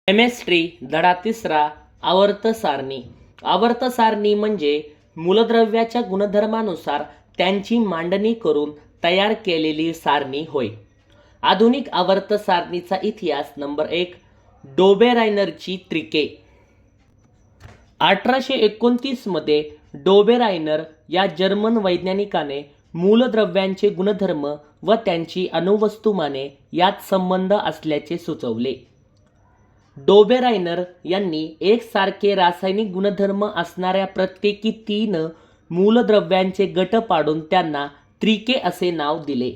Chemistry धडा 3 आवर्त सारणी. आवर्त सारणी म्हणजे मूलद्रव्याच्या गुणधर्मानुसार त्यांची मांडणी करून तयार केलेली सारणी होय. आधुनिक आवर्त सारणीचा इतिहास. नंबर 1. डोबेरायनरची त्रिके. 1829 मध्ये डोबेरायनर या जर्मन वैज्ञानिकाने मूलद्रव्यांचे गुणधर्म व त्यांची अणुवस्तुमाने यात संबंध असल्याचे सुचवले. डोबेरायनर यांनी एकसारखे रासायनिक गुणधर्म असणाऱ्या प्रत्येकी 3 मूलद्रव्यांचे गट पाडून त्यांना त्रिके असे नाव दिले.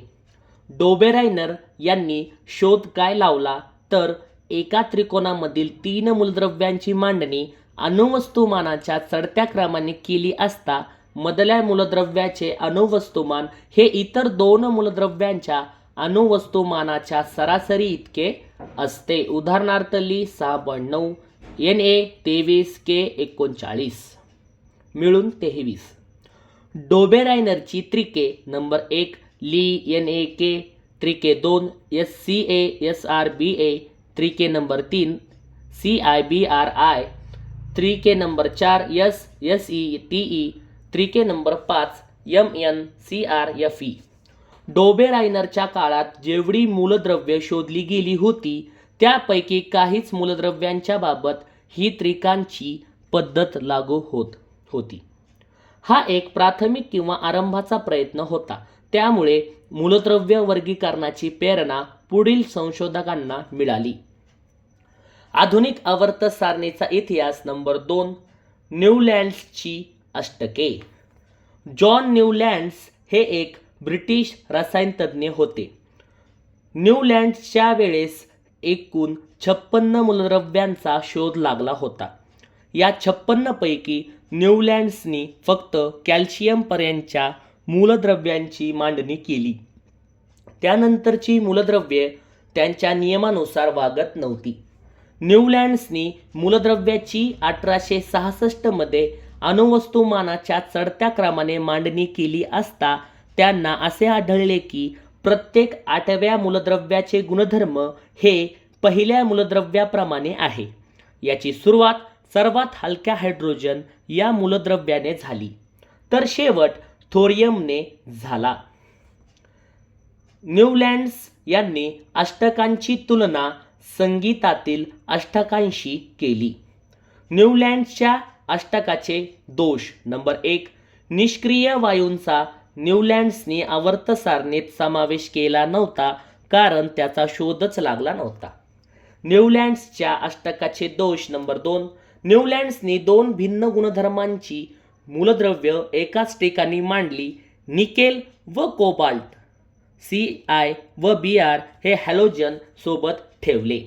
डोबेरायनर यांनी शोध काय लावला तर एका त्रिकोणामधील 3 मूलद्रव्यांची मांडणी अणुवस्तुमानाच्या चढत्या क्रमाने केली असता मधल्या मूलद्रव्याचे अणुवस्तुमान हे इतर 2 मूलद्रव्यांच्या अणुवस्तुमानाच्या सरासरी इतके असते. उदाहरणार्थ ली 6.9 Na23 K39 मिळून 23. डोबेरायनरची त्रिके. नंबर 1. ली NaK त्रिके 2 SCaSrBa त्रिके नंबर 3 CiBrI त्रिके नंबर 4 SSETe त्रिके नंबर 5 MnCrFe. डोबेरायनरच्या काळात जेवढी मूलद्रव्ये शोधली गेली होती त्यापैकी काहीच मूलद्रव्यांच्या बाबत ही त्रिकांची पद्धत लागू होत होती. हा एक प्राथमिक किंवा आरंभाचा प्रयत्न होता. त्यामुळे मूलद्रव्य वर्गीकरणाची प्रेरणा पुढील संशोधकांना मिळाली. आधुनिक आवर्त सारणीचा इतिहास. नंबर 2. न्यूलँड्सची अष्टके. जॉन न्यूलँड्स हे एक ब्रिटिश रसायनतज्ञ होते. न्यूलँड्सच्या वेळेस एकूण 56 मूलद्रव्यांचा शोध लागला होता. या 56 पैकी न्यूलँड्सनी फक्त कॅल्शियमपर्यंतच्या मूलद्रव्यांची मांडणी केली. त्यानंतरची मूलद्रव्ये त्यांच्या नियमानुसार वागत नव्हती. न्यूलँड्सनी मूलद्रव्याची 1866 मध्ये अणुवस्तुमानाच्या चढत्या क्रमाने मांडणी केली असता त्यांना असे आढळले की प्रत्येक 8व्या मूलद्रव्याचे गुणधर्म हे पहिल्या मूलद्रव्याप्रमाणे आहे. याची सुरुवात सर्वात हलक्या हायड्रोजन या मूलद्रव्याने झाली तर शेवट थोरियमने झाला. न्यूलँड्स यांनी अष्टकांची तुलना संगीतातील अष्टकांशी केली. न्यूलँड्सच्या अष्टकाचे दोष. नंबर 1. निष्क्रिय वायूंचा न्यूलँड्सनी आवर्त सारणीत समावेश केला नव्हता कारण त्याचा शोधच लागला नव्हता. न्यूलँड्सच्या अष्टकाचे दोष. नंबर 2. न्यूलँड्सनी 2 भिन्न गुणधर्मांची मूलद्रव्य एकाच ठिकाणी मांडली. निकेल व कोबाल्ट Ci व Br हे हॅलोजन सोबत ठेवले.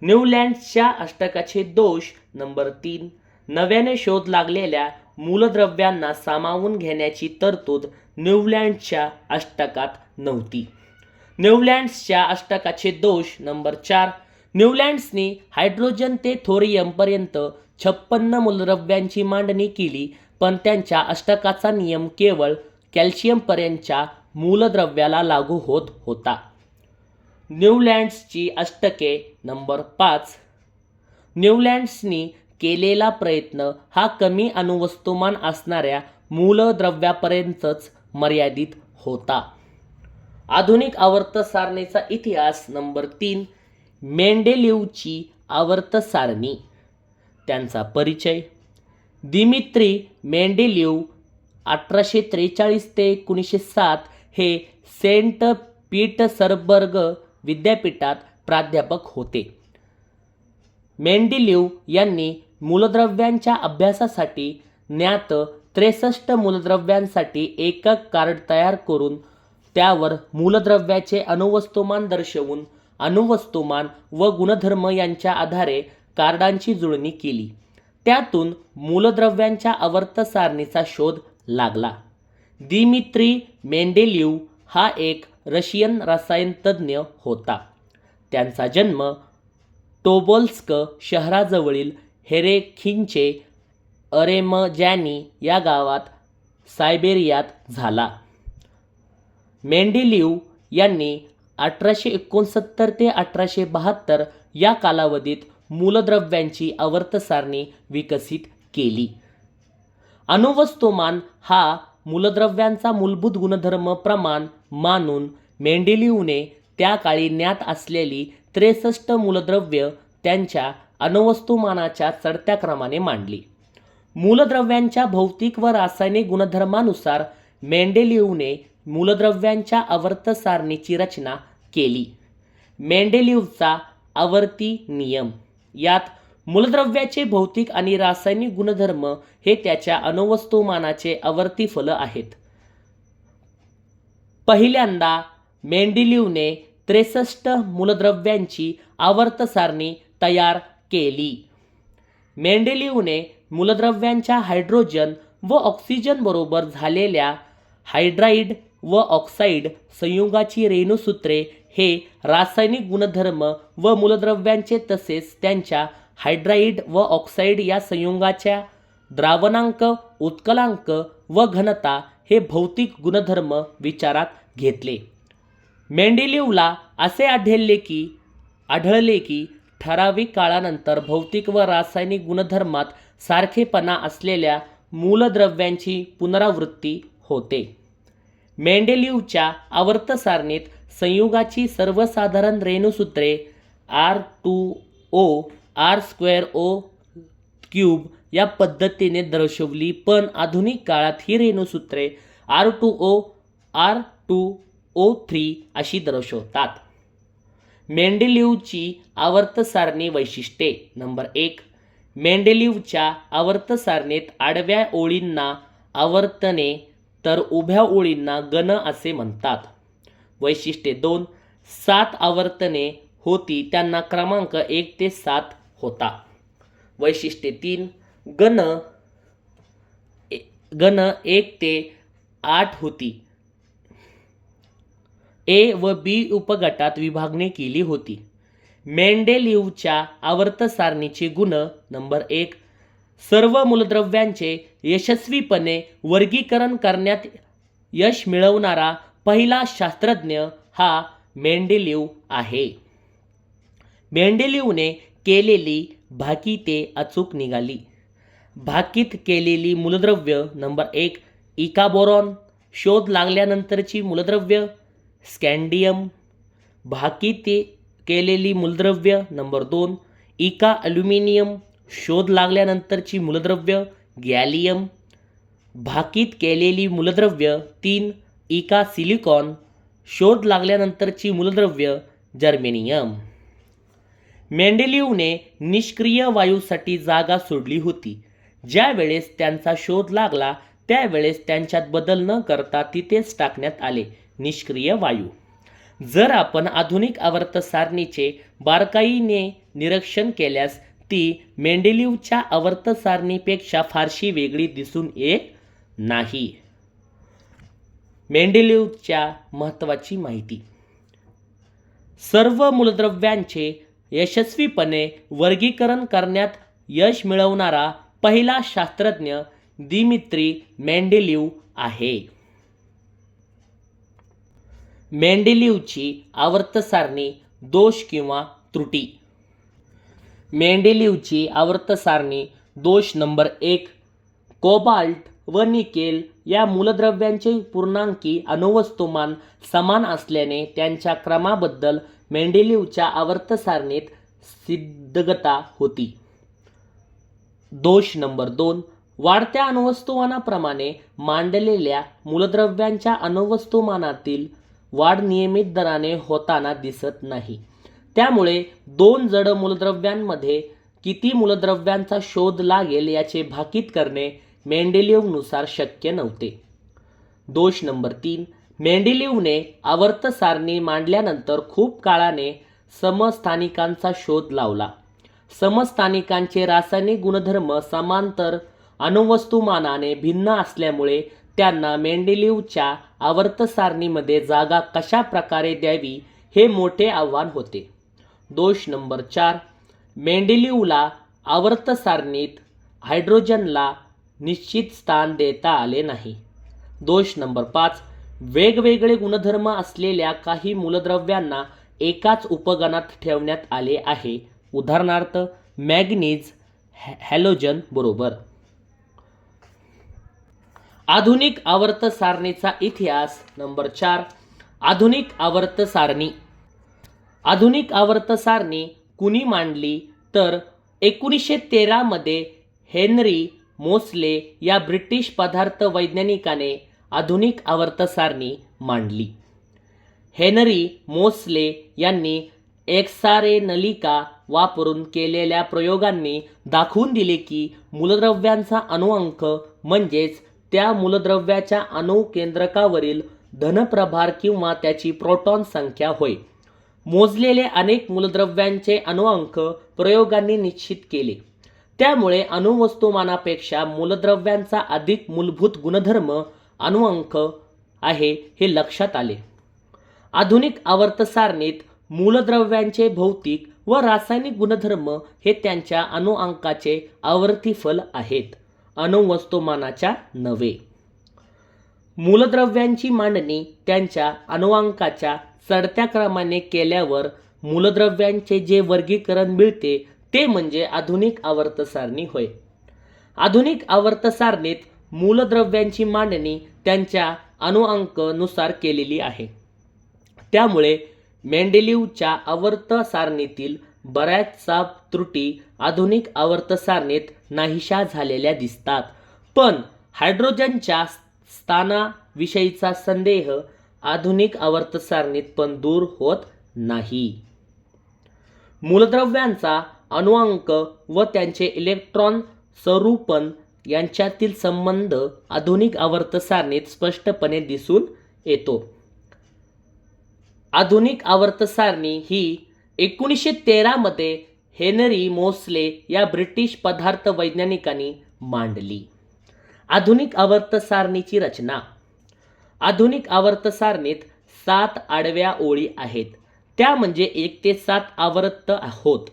न्यूलँड्सच्या अष्टकाचे दोष. नंबर 3. नव्याने शोध लागलेल्या मूलद्रव्यांना सामावून घेण्याची तरतूद न्यूलँड्सच्या अष्टकात नव्हती. न्यूलँड्सच्या अष्टकाचे दोष. नंबर 4. न्यूलँड्सनी हायड्रोजन ते थोरियम पर्यंत 56 मूलद्रव्यांची मांडणी केली पण त्यांच्या अष्टकाचा नियम केवळ कॅल्शियमपर्यंतच्या मूलद्रव्याला लागू होत होता. न्यूलँड्सची अष्टके. नंबर 5. न्यूलँड्सनी केलेला प्रयत्न हा कमी अणुवस्तुमान असणाऱ्या मूलद्रव्यापर्यंतच मर्यादित होता. आधुनिक आवर्त सारणीचा इतिहास. नंबर 3. मेंडेलीवची आवर्त सारणी. त्यांचा परिचय. दिमित्री मेंडेलीव 1843 ते 1907 हे सेंट पीटर्सबर्ग विद्यापीठात प्राध्यापक होते. मेंडेलीव यांनी मूलद्रव्यांच्या अभ्यासासाठी ज्ञात 63 मूलद्रव्यांसाठी एकक कार्ड तयार करून त्यावर मूलद्रव्याचे अणुवस्तुमान दर्शवून अणुवस्तुमान व गुणधर्म यांच्या आधारे कार्डांची जुळणी केली. त्यातून मूलद्रव्यांच्या आवर्त सारणीचा शोध लागला. दिमित्री मेंडेलीव हा एक रशियन रसायनतज्ञ होता. त्यांचा जन्म टोबोल्स्क शहराजवळील हेरेखीनचे अरेमजानी या गावात सायबेरियात झाला. मेंडेलीव यांनी 1869 ते 1872 या कालावधीत मूलद्रव्यांची आवर्त सारणी विकसित केली. अणुवस्तुमान हा मूलद्रव्यांचा मूलभूत गुणधर्म प्रमाण मानून मेंडेलिव्हने त्या काळी ज्ञात असलेली 63 मूलद्रव्य त्यांच्या अणुवस्तुमानाच्या चढत्या क्रमाने मांडली. मूलद्रव्यांच्या भौतिक व रासायनिक गुणधर्मानुसार मेंडेलिव्हने मूलद्रव्यांच्या आवर्त सारणीची रचना केली. मेंडेलिव्हचा आवर्ती नियम. यात मूलद्रव्याचे भौतिक आणि रासायनिक गुणधर्म हे त्याच्या अणुवस्तुमानाचे आवर्ती फल आहेत. पहिल्यांदा मेंडेलिव्हने 63 मूलद्रव्यांची आवर्त सारणी तयार केली. मेंडेलिव्हने मूलद्रव्यांच्या हायड्रोजन व ऑक्सिजन बरोबर झालेल्या हायड्राइड व ऑक्साईड संयुगाची रेणुसूत्रे हे रासायनिक गुणधर्म व मूलद्रव्यांचे तसेच त्यांच्या हायड्राइड व ऑक्साईड या संयुगाच्या द्रावणांक, उत्कलांक व घनता हे भौतिक गुणधर्म विचारात घेतले. मेंडेलिव्हला असे आढळले की ठराविक काळानंतर भौतिक व रासायनिक गुणधर्मात सारखेपणा असलेल्या मूलद्रव्यांची पुनरावृत्ती होते. मेंडेलिव्हच्या आवर्त सारणीत संयुगाची सर्वसाधारण रेणुसूत्रे R2O R2O³ या पद्धतीने दर्शवली, पण आधुनिक काळात ही रेणुसूत्रे R2O R2O3 अशी दर्शवतात. मेंडेलिव्हची आवर्त सारणी वैशिष्ट्ये. नंबर 1. मेंडेलिव्हच्या आवर्त सारणीत आडव्या ओळींना आवर्तने तर उभ्या ओळींना गण असे म्हणतात. वैशिष्ट्ये 2. 7 आवर्तने होती, त्यांना क्रमांक 1 ते 7 होता. वैशिष्ट्ये 3. गण 1 ते 8 होती. ए व बी उपगटात विभागणी केली होती. मेंडेलिव्हच्या आवर्त सारणीचे गुण. नंबर 1. सर्व मूलद्रव्यांचे यशस्वीपणे वर्गीकरण करण्यात यश मिळवणारा पहिला शास्त्रज्ञ हा मेंडेलिव्ह आहे. मेंडेलिव्हने केलेली भाकिते अचूक निघाली. भाकीत केलेली मूलद्रव्य. नंबर 1. इका बोरॉन. शोध लागल्यानंतरची मूलद्रव्य स्कँडियम. भाकीत केलेली मूलद्रव्य. नंबर 2. इका ॲल्युमिनियम. शोध लागल्यानंतरची मूलद्रव्य गॅलियम. भाकीत केलेली मूलद्रव्य 3. इका सिलिकॉन. शोध लागल्यानंतरची मूलद्रव्य जर्मेनियम. मेंडेलिव्हने निष्क्रिय वायूसाठी जागा सोडली होती. ज्या वेळेस त्यांचा शोध लागला त्यावेळेस त्यांच्यात बदल न करता तिथेच टाकण्यात आले निष्क्रिय वायू. जर आपण आधुनिक आवर्त सारणीचे बारकाईने निरीक्षण केल्यास ती मेंडेलिव्हच्या आवर्त सारणीपेक्षा फारशी वेगळी दिसून येत नाही. मेंडेलिव्हच्या महत्त्वाची माहिती. सर्व मूलद्रव्यांचे यशस्वीपणे वर्गीकरण करण्यात यश मिळवणारा पहिला शास्त्रज्ञ दिमित्री मेंडेलिव्ह आहे. मेंडेलिव्हची आवर्त सारणी दोष किंवा त्रुटी. मेंडेलिव्हची आवर्त सारणी दोष. नंबर 1. कोबाल्ट व निकेल या मूलद्रव्यांचे पूर्णांकी अणुवस्तुमान समान असल्याने त्यांच्या क्रमाबद्दल मेंडेलिव्हच्या आवर्त सारणीत सिद्धता होती. दोष नंबर 2. वाढत्या अणुवस्तुमानाप्रमाणे मांडलेल्या मूलद्रव्यांच्या अणुवस्तुमानातील वाढ नियमित दराने होताना दिसत नाही. त्यामुळे 2 जड मूलद्रव्यांमध्ये किती मूलद्रव्यांचा शोध लागेल याचे भाकीत करणे मेंडेलिव्हनुसार शक्य नव्हते. दोष नंबर 3. मेंडेलिव्हने आवर्त सारणी मांडल्यानंतर खूप काळाने समस्थानिकांचा शोध लावला. समस्थानिकांचे रासायनिक गुणधर्म समांतर अणुवस्तुमानाने भिन्न असल्यामुळे त्यांना मेंडेलिव्हच्या आवर्त सारणीमध्ये जागा कशा प्रकारे द्यावी हे मोठे आव्हान होते. दोष नंबर 4. मेंडेलिव्हला आवर्त सारणीत हायड्रोजनला निश्चित स्थान देता आले नाही. दोष नंबर 5. वेगवेगळे गुणधर्म असलेल्या काही मूलद्रव्यांना एकाच उपगणात ठेवण्यात आले आहे. उदाहरणार्थ मॅग्नीज हॅलोजन बरोबर. आधुनिक आवर्त सारणीचा इतिहास. नंबर 4. आधुनिक आवर्त सारणी. आधुनिक आवर्त सारणी कुणी मांडली तर 1913 मध्ये हेनरी मोसले या ब्रिटिश पदार्थ वैज्ञानिकाने आधुनिक आवर्त सारणी मांडली. हेनरी मोसले यांनी एक्स-रे नलिका वापरून केलेल्या प्रयोगांनी दाखवून दिले की मूलद्रव्यांचा अणुअंक म्हणजेच त्या मूलद्रव्याच्या अणुकेंद्रकावरील धनप्रभार किंवा त्याची प्रोटॉन संख्या होय. मोजलेले अनेक मूलद्रव्यांचे अणुअंक प्रयोगांनी निश्चित केले. त्यामुळे अणुवस्तुमानापेक्षा मूलद्रव्यांचा अधिक मूलभूत गुणधर्म अणुअंक आहे हे लक्षात आले. आधुनिक आवर्त सारणीत मूलद्रव्यांचे भौतिक व रासायनिक गुणधर्म हे त्यांच्या अणुअंकाचे आवर्तीफल आहेत, अणुवस्तुमानाच्या नव्हे. मूलद्रव्यांची मांडणी त्यांच्या अणुअंकाच्या चढत्या क्रमाने केल्यावर मूलद्रव्यांचे जे वर्गीकरण मिळते ते म्हणजे आधुनिक आवर्त सारणी होय. आधुनिक आवर्त सारणीत मूलद्रव्यांची मांडणी त्यांच्या अणुअंक नुसार केलेली आहे. त्यामुळे मेंडेलीवच्या आवर्त सारणीतील बऱ्याचशा त्रुटी आधुनिक आवर्त सारणीत नाहीशा झालेल्या दिसतात. पण हायड्रोजनच्या स्थानाविषयीचा संदेह आधुनिक आवर्त सारणीत पण दूर होत नाही. मूलद्रव्यांचा अणुअंक व त्यांचे इलेक्ट्रॉन स्वरूपन यांच्यातील संबंध आधुनिक आवर्त सारणीत स्पष्टपणे दिसून येतो. आधुनिक आवर्त सारणी ही 1913 मध्ये हेनरी मोसले या ब्रिटिश पदार्थ वैज्ञानिकांनी मांडली. आधुनिक आवर्त सारणीची रचना. आधुनिक आवर्त सारणीत 7 आडव्या ओळी आहेत, त्या म्हणजे 1 ते 7 आवर्त होत.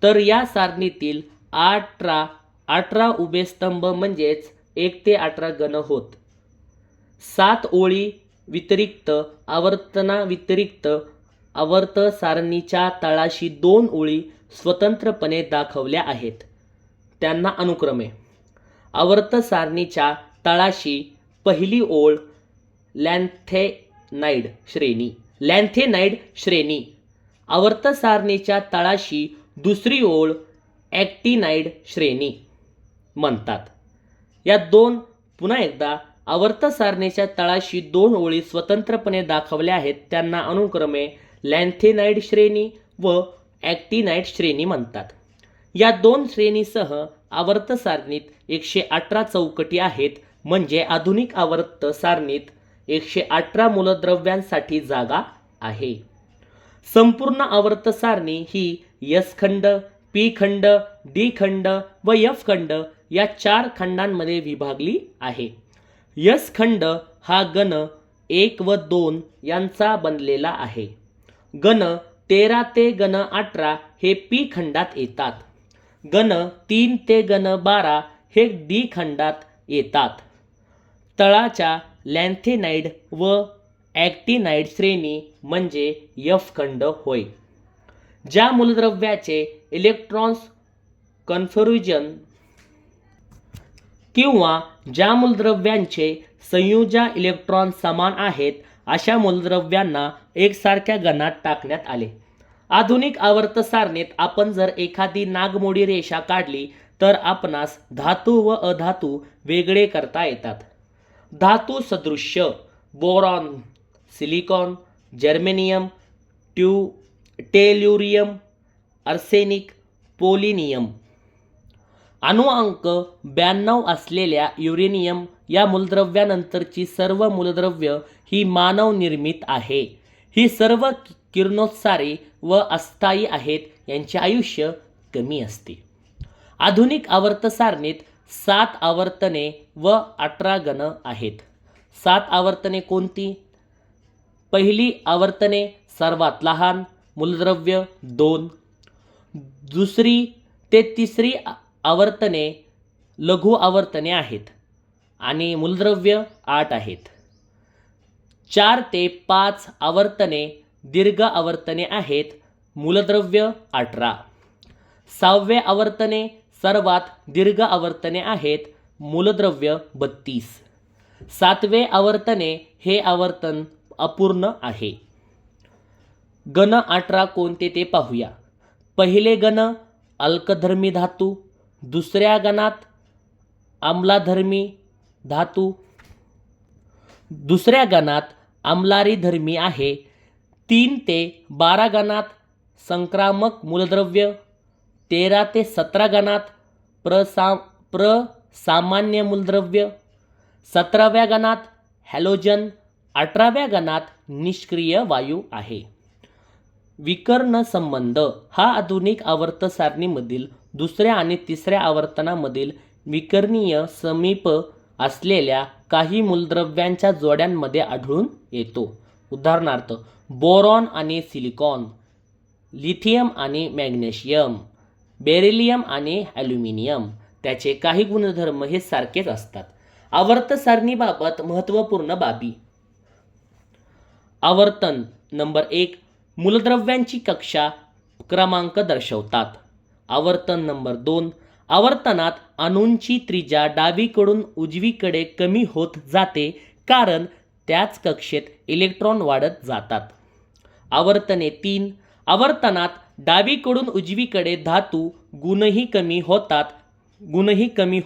तर या सारणीतील 18 उभे स्तंभ म्हणजेच 1 ते 18 गण होत. 7 ओळी व्यतिरिक्त आवर्तनाव्यतिरिक्त आवर्त सारणीच्या तळाशी 2 ओळी स्वतंत्रपणे दाखवल्या आहेत. त्यांना अनुक्रमे आवर्त सारणीच्या तळाशी पहिली ओळ लॅन्थेनाइड श्रेणी. आवर्त सारणीच्या तळाशी दुसरी ओळ ॲक्टिनाइड श्रेणी म्हणतात. या दोन पुन्हा एकदा आवर्त सारणीच्या तळाशी 2 ओळी स्वतंत्रपणे दाखवल्या आहेत, त्यांना अनुक्रमे लॅन्थेनाइड श्रेणी व ॲक्टिनाइड श्रेणी म्हणतात. या 2 श्रेणीसह आवर्त सारणीत 118 चौकटी आहेत, म्हणजे आधुनिक आवर्त सारणीत 118 मूलद्रव्यांसाठी जागा आहे. संपूर्ण आवर्त सारणी ही एस खंड, पी खंड, डी खंड व एफ खंड या 4 खंडांमध्ये विभागली आहे. एस खंड हा गण 1 व 2 यांचा बनलेला आहे. गण 13 ते गण 18 हे पी खंडात येतात. गण 3 ते गण 12 हे डी खंडात येतात. तळाच्या लॅन्थेनाइड व ॲक्टिनाइड श्रेणी म्हणजे एफ खंड होय. ज्या मूलद्रव्याचे इलेक्ट्रॉन्स कन्फ्युजन किंवा ज्या मूलद्रव्यांचे संयुजा इलेक्ट्रॉन समान आहेत अशा मूलद्रव्यांना एकसारख्या गणात टाकण्यात आले. आधुनिक आवर्त सारणीत आपण जर एखादी नागमोडी रेषा काढली तर आपणास धातू व अधातू वेगळे करता येतात. धातू सदृश्य boron, silicon, germanium, tellurium, arsenic, polonium. अणुअंक 92 असलेल्या युरेनियम या मूलद्रव्यानंतरची सर्व मूलद्रव्य ही मानव निर्मित आहे. ही सर्व किरणोत्सारी व अस्थायी आहेत, यांचे आयुष्य कमी असते. आधुनिक आवर्त सारणीत 7 आवर्तने व 18 गण आहेत. 7 आवर्तने कोणती? पहिली आवर्तने सर्वात लहान मूलद्रव्य 2, दुसरी ते तिसरी आवर्तने लघु आवर्तने आहेत आणि मूलद्रव्य 8 आहेत. 4 ते 5 आवर्तने दीर्घ आवर्तने आहेत, मूलद्रव्य 18. 6वे आवर्तने सर्वात दीर्घ आवर्तने आहेत, मूलद्रव्य 32. 7वे आवर्तने हे आवर्तन अपूर्ण आहे. गण 18 कोणते ते पाहूया. पहिले गण अल्कधर्मी धातू, दुसऱ्या गणात आम्लधर्मी धातू, दुसऱ्या गणात आम्लारीधर्मी आहे. 3 ते 12 गणात संक्रामक मूलद्रव्य, 13 ते 17 गणात प्रसामान्य मूलद्रव्य, 17व्या गणात हॅलोजन, 18व्या गणात निष्क्रिय वायू आहे. विकर्ण संबंध हा आधुनिक आवर्त सारणीमधील दुसऱ्या आणि तिसऱ्या आवर्तनामधील विकर्णीय समीप असलेल्या काही मूलद्रव्यांच्या जोड्यांमध्ये आढळून येतो. उदाहरणार्थ बोरॉन आणि सिलिकॉन, लिथियम आणि मॅग्नेशियम, बेरिलियम आणि ॲल्युमिनियम. त्याचे काही गुणधर्म हे सारखेच असतात. आवर्त सारणीबाबत महत्त्वपूर्ण बाबी. आवर्तन नंबर 1 मूलद्रव्यांची कक्षा क्रमांक दर्शवतात. आवर्तन नंबर 2 आवर्तनात अणूंची त्रिज्या डावीकडून उजवीकडे कमी होत जाते कारण त्याच कक्षेत इलेक्ट्रॉन वाढत जातात. आवर्तने 3 आवर्तनात डावीकडून उजवीकडे धातू गुणही कमी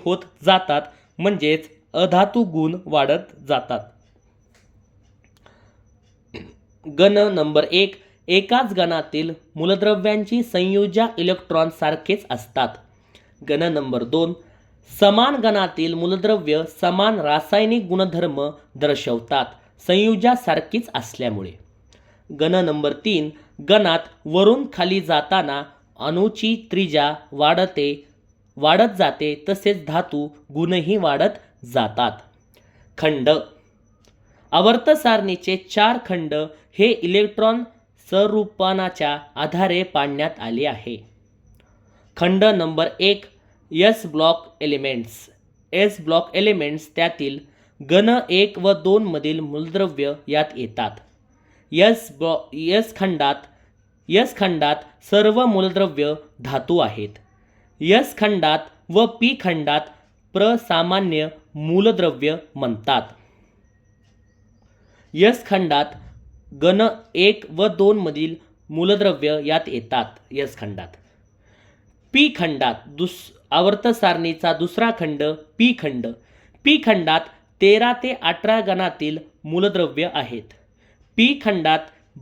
होत जातात, म्हणजेच अधातू गुण वाढत जातात. गण नंबर 1 एकाच गणातील मूलद्रव्यांची संयुजा इलेक्ट्रॉन सारखेच असतात. गण नंबर 2 समान गणातील मूलद्रव्य समान रासायनिक गुणधर्म दर्शवतात, संयुजा सारखीच असल्यामुळे. गण नंबर 3 गणात वरून खाली जाताना अणूची त्रिज्या वाढत जाते, तसेच धातू गुणही वाढत जातात. खंड आवर्त सारणीचे 4 खंड हे इलेक्ट्रॉन स्वरूपानाच्या आधारे पाडण्यात आले आहे. खंड नंबर 1 एस ब्लॉक एलिमेंट्स त्यातील गण 1 व 2 मधील मूलद्रव्य यात येतात. एस खंडात सर्व मूलद्रव्य धातू आहेत. एस खंडात व पी खंडात प्रसामान्य मूलद्रव्य म्हणतात. एस खंडात गण 1 व 2 मधील मूलद्रव्य यात येतात. एस खंडात. पी खंडात आवर्त सारणीचा दुसरा खंड पी खंड. पी खंडात 13 ते 18 गणातील मूलद्रव्य आहेत. पी खंडात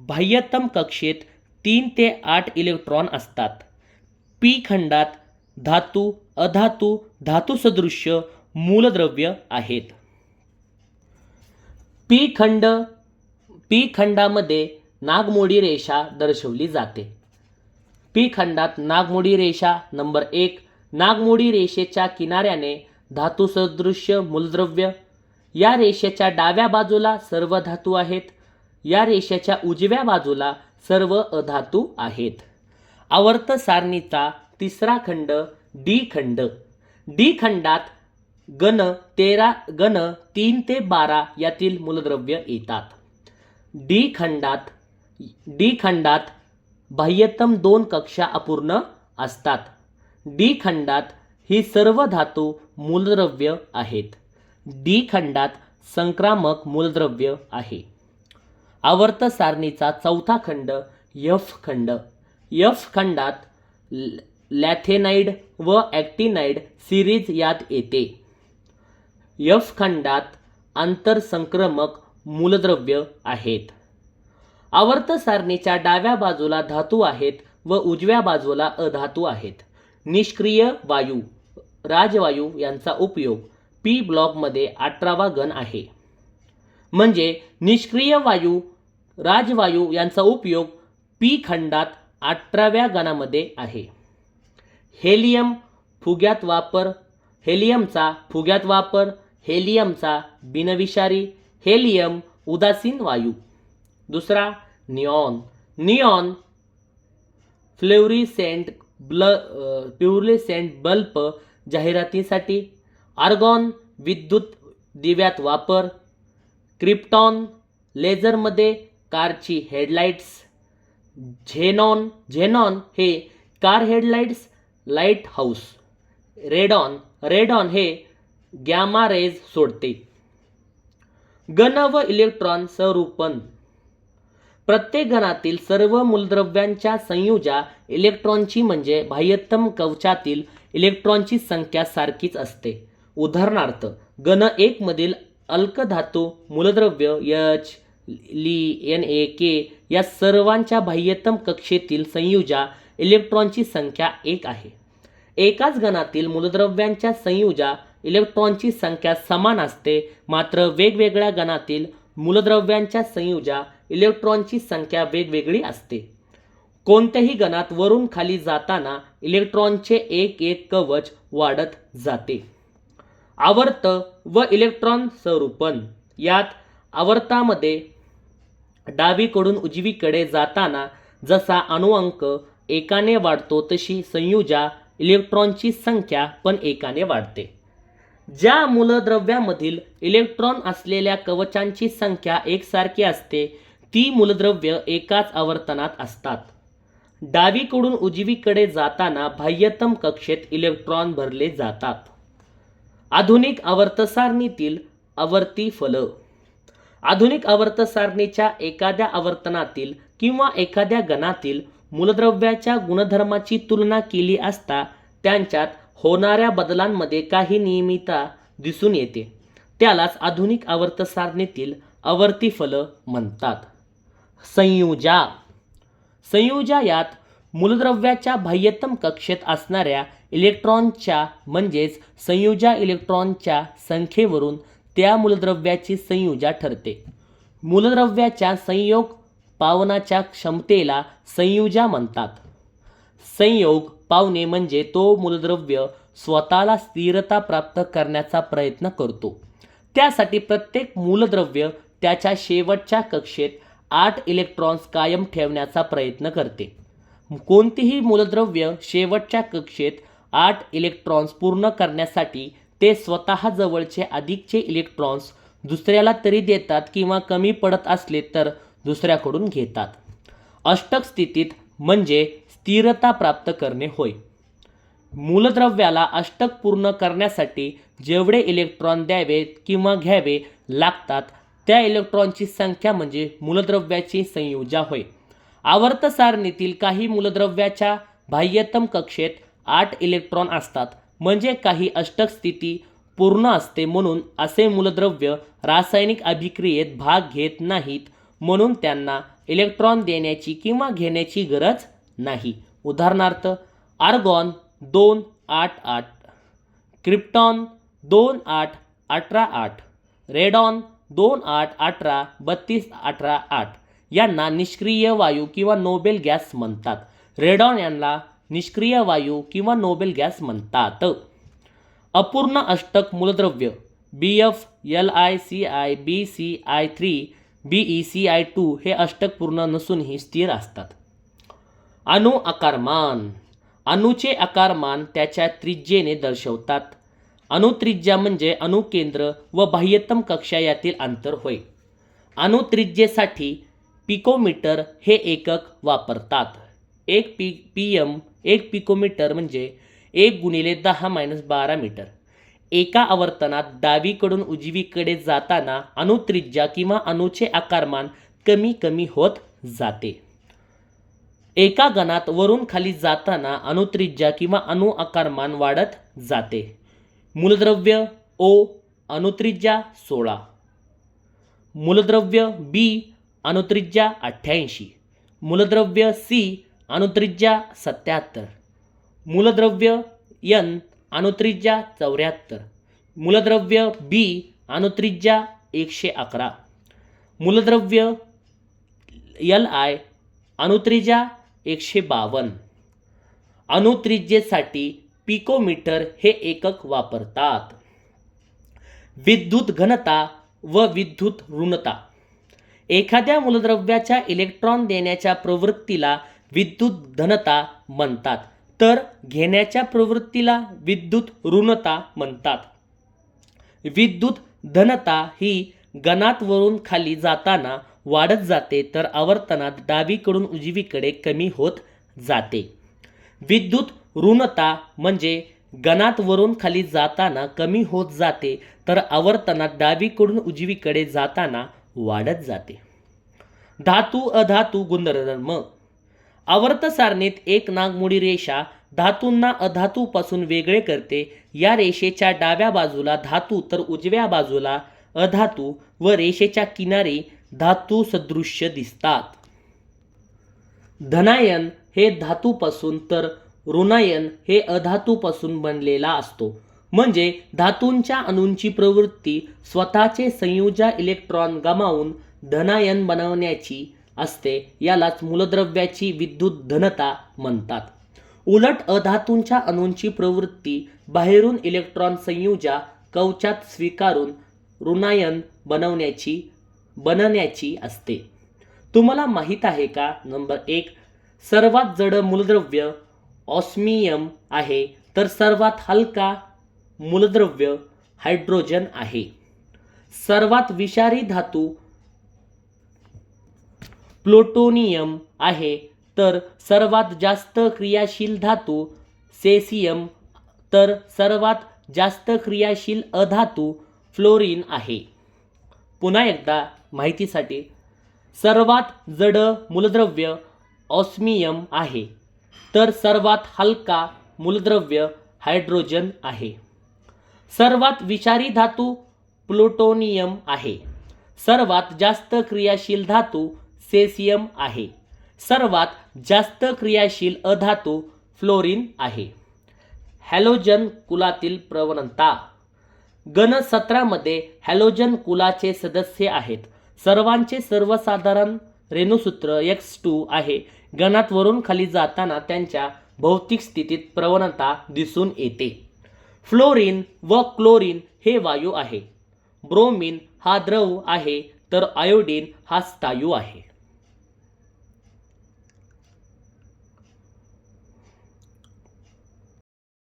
बाह्यतम कक्षेत 3 ते 8 इलेक्ट्रॉन असतात. पी खंडात धातू, अधातू, धातुसदृश्य मूलद्रव्य आहेत. पी खंडामध्ये नागमोडी रेषा दर्शवली जाते. पी खंडात नागमोडी रेषा नंबर 1 नागमोडी रेषेच्या किनाऱ्याने धातुसदृश्य मूलद्रव्य. या रेषेच्या डाव्या बाजूला सर्व धातू आहेत. या रेषेच्या उजव्या बाजूला सर्व अधातू आहेत. आवर्त सारणीचा तिसरा खंड डी खंड. डी खंडात गण 3 ते 12 यातील मूलद्रव्य येतात. डी खंडात बाह्यतम 2 कक्षा अपूर्ण असतात. डी खंडात ही सर्व धातू मूलद्रव्य आहेत. डी खंडात संक्रामक मूलद्रव्य आहे. आवर्त सारणीचा चौथा खंड एफ खंड. एफ खंडात लॅथेनाइड व ॲक्टिनाइड सिरीज यात येते. एफ खंडात आंतरसंक्रमक मूलद्रव्य आहेत. आवर्त सारणीच्या डाव्या बाजूला धातू आहेत व उजव्या बाजूला अधातू आहेत. निष्क्रिय वायू, राजवायू यांचा उपयोग पी ब्लॉकमध्ये 18वा गण आहे. म्हणजे निष्क्रिय वायू, राजवायू यांचा उपयोग पी खंडात 18व्या गणामध्ये आहे. हेलियमचा फुग्यात वापर, हेलियमचा बिनविषारी, हेलियम उदासीन वायू. दुसरा निऑन फ्लोरिसेंट बल्ब जाहिरातीसाठी. आर्गॉन विद्युत दिव्यात वापर. क्रिप्टॉन लेझरमध्ये कारची हेडलाईट्स. झेनॉन हे car headlights light house. Radon हे गॅमा रेज सोडते. घन व इलेक्ट्रॉन स्वरूपन. प्रत्येक घनातील सर्व मूलद्रव्यांच्या संयुजा इलेक्ट्रॉनची म्हणजे बाह्यतम कवचातील इलेक्ट्रॉनची संख्या सारखीच असते. उदाहरणार्थ घन 1 मधील अल्कधातू मूलद्रव्य H, Li, Na, K या सर्वांच्या बाह्यतम कक्षेतील संयुजा इलेक्ट्रॉनची संख्या 1 आहे. एकाच घनातील मूलद्रव्यांच्या संयुजा इलेक्ट्रॉनची संख्या समान असते, मात्र वेगवेगळ्या घनातील मूलद्रव्यांच्या संयुजा इलेक्ट्रॉनची संख्या वेगवेगळी असते. कोणत्याही घनात वरून खाली जाताना इलेक्ट्रॉनचे एक एक कवच वाढत जाते. आवर्त व इलेक्ट्रॉन स्वरूपन. यात आवर्तामध्ये डावीकडून उजवीकडे जाताना जसा अणुअंक एकाने वाढतो तशी संयुजा इलेक्ट्रॉनची संख्या पण एकाने वाढते. ज्या मूलद्रव्यामधील इलेक्ट्रॉन असलेल्या कवचांची संख्या एकसारखी असते ती मूलद्रव्य एकाच आवर्तनात असतात. डावीकडून उजवीकडे जाताना बाह्यतम कक्षेत इलेक्ट्रॉन भरले जातात. आधुनिक आवर्तसारणीतील आवर्ती फल. आधुनिक आवर्तसारणीच्या एखाद्या आवर्तनातील किंवा एखाद्या घनातील मूलद्रव्याच्या गुणधर्माची तुलना केली असता त्यांच्यात होणाऱ्या बदलांमध्ये काही नियमितता दिसून येते. त्यालाच आधुनिक आवर्तसारणीतील आवर्ती फल म्हणतात. संयुजा. संयुजा यात मूलद्रव्याच्या बाह्यतम कक्षेत असणाऱ्या इलेक्ट्रॉनच्या म्हणजेच संयुजा इलेक्ट्रॉनच्या संख्येवरून त्या मूलद्रव्याची संयुजा ठरते. मूलद्रव्याच्या संयोग पावनाच्या क्षमतेला संयुजा म्हणतात. संयोग पावणे म्हणजे तो मूलद्रव्य स्वतःला स्थिरता प्राप्त करण्याचा प्रयत्न करतो. त्यासाठी प्रत्येक मूलद्रव्य त्याच्या शेवटच्या कक्षेत 8 इलेक्ट्रॉन्स कायम ठेवण्याचा प्रयत्न करते. कोणतेही मूलद्रव्य शेवटच्या कक्षेत 8 इलेक्ट्रॉन्स पूर्ण करण्यासाठी ते स्वतः जवळचे अधिकचे इलेक्ट्रॉन्स दुसऱ्याला तरी देतात किंवा कमी पडत असले तर दुसऱ्याकडून घेतात. अष्टक स्थितीत म्हणजे स्थिरता प्राप्त करणे होय. मूलद्रव्याला अष्टक पूर्ण करण्यासाठी जेवढे इलेक्ट्रॉन द्यावे किंवा घ्यावे लागतात त्या इलेक्ट्रॉनची संख्या म्हणजे मूलद्रव्याची संयुजा होय. आवर्त सारणीतील काही मूलद्रव्याच्या बाह्यतम कक्षेत 8 इलेक्ट्रॉन असतात, म्हणजे काही अष्टक स्थिती पूर्ण असते. म्हणून असे मूलद्रव्य रासायनिक अभिक्रियेत भाग घेत नाहीत, म्हणून त्यांना इलेक्ट्रॉन देण्याची किंवा घेण्याची गरज नाही. उदाहरणार्थ आर्गॉन 288, क्रिप्टॉन 2818, रेडॉन 2818, 3218 यांना निष्क्रिय वायू किंवा नोबेल गॅस म्हणतात. रेडॉन यांना निष्क्रिय वायू किंवा नोबेल गॅस म्हणतात. अपूर्ण अष्टक मूलद्रव्य BF, LiCi, BCl3, BeCl2 हे अष्टक पूर्ण नसूनही स्थिर असतात. अणु आकारमान. अणूचे आकारमान त्याच्या त्रिज्येने दर्शवतात. अणुत्रिज्या म्हणजे अणुकेंद्र व बाह्यतम कक्षा यातील अंतर होय. अणुत्रिज्येसाठी पिकोमीटर हे एकक वापरतात. 1 PM 1 पिकोमीटर म्हणजे 1 × 10-12 मीटर. एका आवर्तनात डावीकडून उजवीकडे जाताना अणुत्रिज्या किंवा अणूचे आकारमान कमी कमी होत जाते. एका घनात वरून खाली जाताना अणुत्रिज्या किंवा अणु आकारमान वाढत जाते. मूलद्रव्य O अणुत्रिज्या 16, मूलद्रव्य B अणुत्रिज्या 88, मूलद्रव्य C अणुत्रिज्या 77, मूलद्रव्य N अणुत्रिज्या 74, मूलद्रव्य B अणुत्रिज्या 111, मूलद्रव्य Li अणुत्रिज्या 152. अणुत्रिज्येसाठी पिकोमीटर हे एकक वापरतात. विद्युत घनता व विद्युत ऋणता. एखाद्या मूलद्रव्याच्या इलेक्ट्रॉन देण्याच्या प्रवृत्तीला विद्युत धनता म्हणतात, तर घेण्याच्या प्रवृत्तीला विद्युत ऋणता म्हणतात. विद्युत धनता ही गणात वरून खाली जाताना वाढत जाते तर आवर्तनात डावीकडून उजवीकडे कमी होत जाते. विद्युत ऋणता म्हणजे गणात वरून खाली जाताना कमी होत जाते तर आवर्तनात डावीकडून उजवीकडे जाताना वाढत जाते. धातू अधातू गुणधर्म. आवर्त सारणीत एक नागमोडी रेषा धातूंना अधातूपासून वेगळे करते. या रेषेच्या डाव्या बाजूला धातू तर उजव्या बाजूला अधातू व रेषेच्या किनारी धातू सदृश्य दिसतात. धनायन हे धातूपासून तर ऋणायन हे अधातूपासून बनलेला असतो. म्हणजे धातूंच्या अणूंची प्रवृत्ती स्वतःचे संयोजी इलेक्ट्रॉन गमावून धनायन बनवण्याची असते. यालाच मूलद्रव्याची विद्युत धनता म्हणतात. उलट अधातूंच्या अणूंची प्रवृत्ती बाहेरून इलेक्ट्रॉन संयोजा कवचात स्वीकारून ऋणायन बनवण्याची असते. तुम्हाला माहीत आहे का? नंबर 1, सर्वात जड मूलद्रव्य ऑस्मियम आहे तर सर्वात हलका मूलद्रव्य हायड्रोजन आहे. सर्वात विषारी धातू प्लुटोनियम आहे तर सर्वात जास्त क्रियाशील धातू सेसियम तर सर्वात जास्त क्रियाशील अधातू फ्लोरीन आहे. पुन्हा एकदा माहितीसाठी, सर्वात जड मूलद्रव्य ऑस्मियम आहे तर सर्वात हलका मूलद्रव्य हायड्रोजन आहे. सर्वात विषारी धातू प्लुटोनियम आहे. सर्वात जास्त क्रियाशील धातू सेसियम आहे. सर्वात जास्त क्रियाशील अधातू फ्लोरीन आहे. हॅलोजन कुलातील प्रवणता. गण 17 मध्ये हॅलोजन कुलाचे सदस्य आहेत. सर्वांचे सर्वसाधारण रेणुसूत्र X2 आहे. गणात वरून खाली जाताना त्यांच्या भौतिक स्थितीत प्रवणता दिसून येते. फ्लोरीन व क्लोरीन हे वायू आहे. ब्रोमीन हा द्रव आहे तर आयोडीन हा स्थायू आहे.